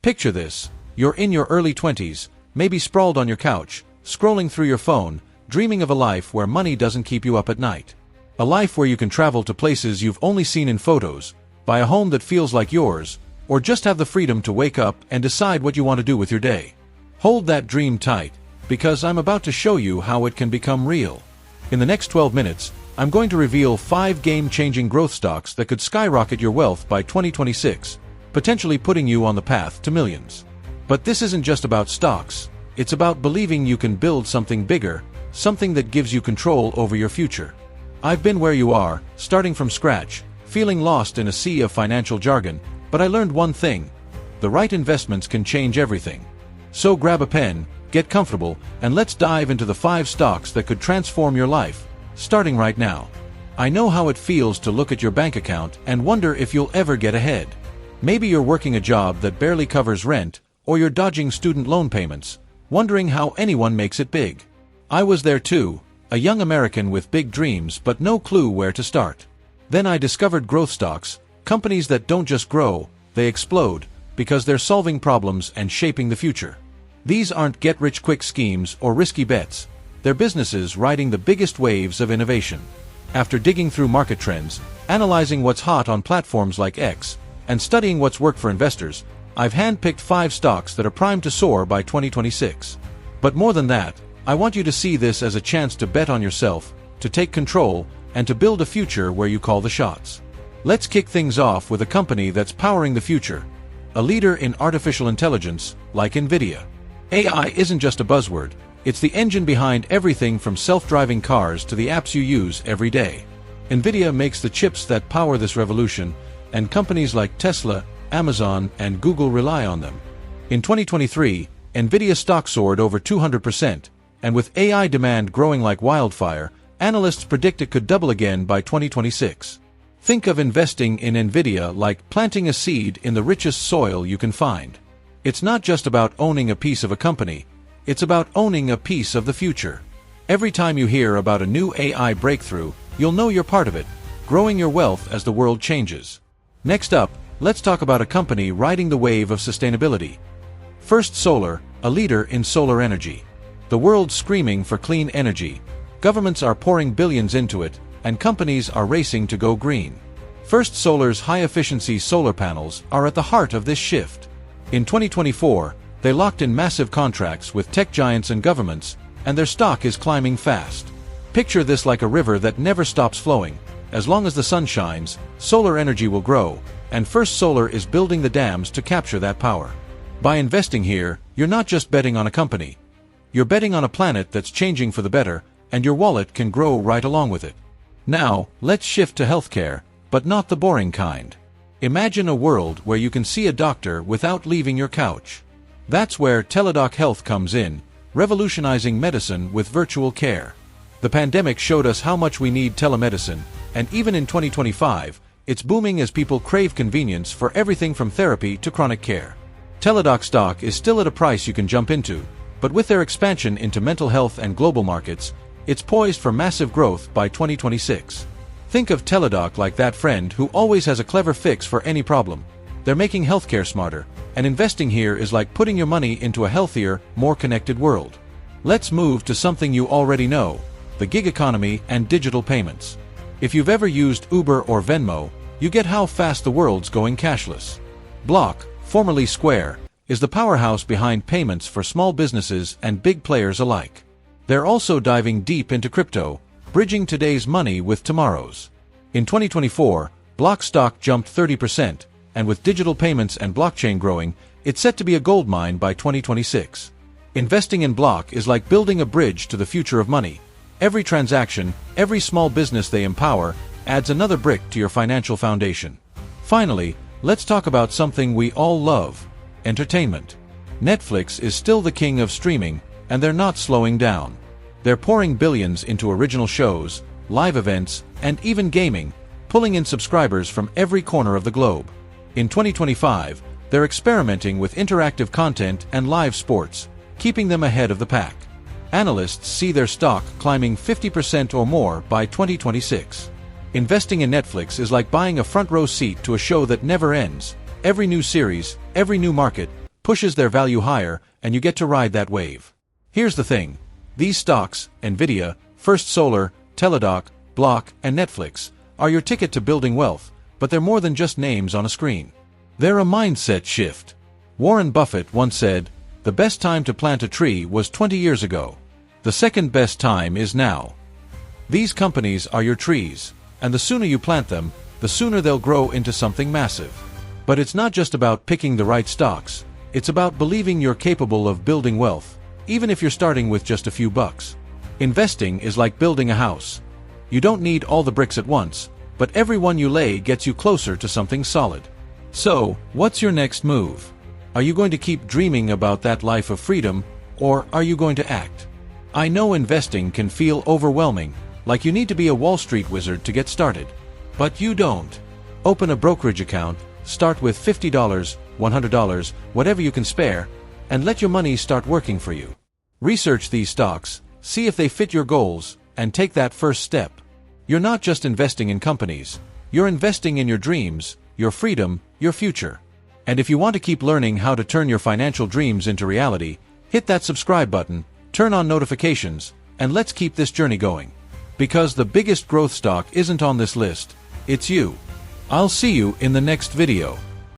Picture this. You're in your early 20s, maybe sprawled on your couch, scrolling through your phone, dreaming of a life where money doesn't keep you up at night. A life where you can travel to places you've only seen in photos, buy a home that feels like yours, or just have the freedom to wake up and decide what you want to do with your day. Hold that dream tight, because I'm about to show you how it can become real. In the next 12 minutes, I'm going to reveal 5 game-changing growth stocks that could skyrocket your wealth by 2026, potentially putting you on the path to millions. But this isn't just about stocks, it's about believing you can build something bigger, something that gives you control over your future. I've been where you are, starting from scratch, feeling lost in a sea of financial jargon, but I learned one thing: the right investments can change everything. So grab a pen, get comfortable, and let's dive into the 5 stocks that could transform your life, starting right now. I know how it feels to look at your bank account and wonder if you'll ever get ahead. Maybe you're working a job that barely covers rent, or you're dodging student loan payments, wondering how anyone makes it big. I was there too, a young American with big dreams but no clue where to start. Then I discovered growth stocks, companies that don't just grow, they explode, because they're solving problems and shaping the future. These aren't get-rich-quick schemes or risky bets. They're businesses riding the biggest waves of innovation. After digging through market trends, analyzing what's hot on platforms like X, and studying what's worked for investors, I've handpicked 5 stocks that are primed to soar by 2026. But more than that, I want you to see this as a chance to bet on yourself, to take control, and to build a future where you call the shots. Let's kick things off with a company that's powering the future, a leader in artificial intelligence, like NVIDIA. AI isn't just a buzzword, it's the engine behind everything from self-driving cars to the apps you use every day. NVIDIA makes the chips that power this revolution, and companies like Tesla, Amazon, and Google rely on them. In 2023, NVIDIA stock soared over 200%, and with AI demand growing like wildfire, analysts predict it could double again by 2026. Think of investing in NVIDIA like planting a seed in the richest soil you can find. It's not just about owning a piece of a company, it's about owning a piece of the future. Every time you hear about a new AI breakthrough, you'll know you're part of it, growing your wealth as the world changes. Next up, let's talk about a company riding the wave of sustainability. First Solar, a leader in solar energy. The world's screaming for clean energy. Governments are pouring billions into it, and companies are racing to go green. First Solar's high-efficiency solar panels are at the heart of this shift. In 2024, they locked in massive contracts with tech giants and governments, and their stock is climbing fast. Picture this like a river that never stops flowing. As long as the sun shines, solar energy will grow, and First Solar is building the dams to capture that power. By investing here, you're not just betting on a company. You're betting on a planet that's changing for the better, and your wallet can grow right along with it. Now, let's shift to healthcare, but not the boring kind. Imagine a world where you can see a doctor without leaving your couch. That's where Teladoc Health comes in, revolutionizing medicine with virtual care. The pandemic showed us how much we need telemedicine, and even in 2025, it's booming as people crave convenience for everything from therapy to chronic care. Teladoc stock is still at a price you can jump into, but with their expansion into mental health and global markets, it's poised for massive growth by 2026. Think of Teladoc like that friend who always has a clever fix for any problem. They're making healthcare smarter, and investing here is like putting your money into a healthier, more connected world. Let's move to something you already know, the gig economy and digital payments. If you've ever used Uber or Venmo, you get how fast the world's going cashless. Block, formerly Square, is the powerhouse behind payments for small businesses and big players alike. They're also diving deep into crypto, bridging today's money with tomorrow's. In 2024, Block stock jumped 30%, and with digital payments and blockchain growing, it's set to be a goldmine by 2026. Investing in Block is like building a bridge to the future of money. Every transaction, every small business they empower, adds another brick to your financial foundation. Finally, let's talk about something we all love: entertainment. Netflix is still the king of streaming, and they're not slowing down. They're pouring billions into original shows, live events, and even gaming, pulling in subscribers from every corner of the globe. In 2025, they're experimenting with interactive content and live sports, keeping them ahead of the pack. Analysts see their stock climbing 50% or more by 2026. Investing in Netflix is like buying a front row seat to a show that never ends. Every new series, every new market, pushes their value higher, and you get to ride that wave. Here's the thing. These stocks, NVIDIA, First Solar, Teladoc, Block, and Netflix, are your ticket to building wealth, but they're more than just names on a screen. They're a mindset shift. Warren Buffett once said, "The best time to plant a tree was 20 years ago. The second best time is now." These companies are your trees, and the sooner you plant them, the sooner they'll grow into something massive. But it's not just about picking the right stocks. It's about believing you're capable of building wealth, even if you're starting with just a few bucks. Investing is like building a house. You don't need all the bricks at once, but every one you lay gets you closer to something solid. So, what's your next move? Are you going to keep dreaming about that life of freedom, or are you going to act? I know investing can feel overwhelming, like you need to be a Wall Street wizard to get started. But you don't. Open a brokerage account, start with $50, $100, whatever you can spare, and let your money start working for you. Research these stocks, see if they fit your goals, and take that first step. You're not just investing in companies, you're investing in your dreams, your freedom, your future. And if you want to keep learning how to turn your financial dreams into reality, hit that subscribe button, turn on notifications, and let's keep this journey going. Because the biggest growth stock isn't on this list, it's you. I'll see you in the next video.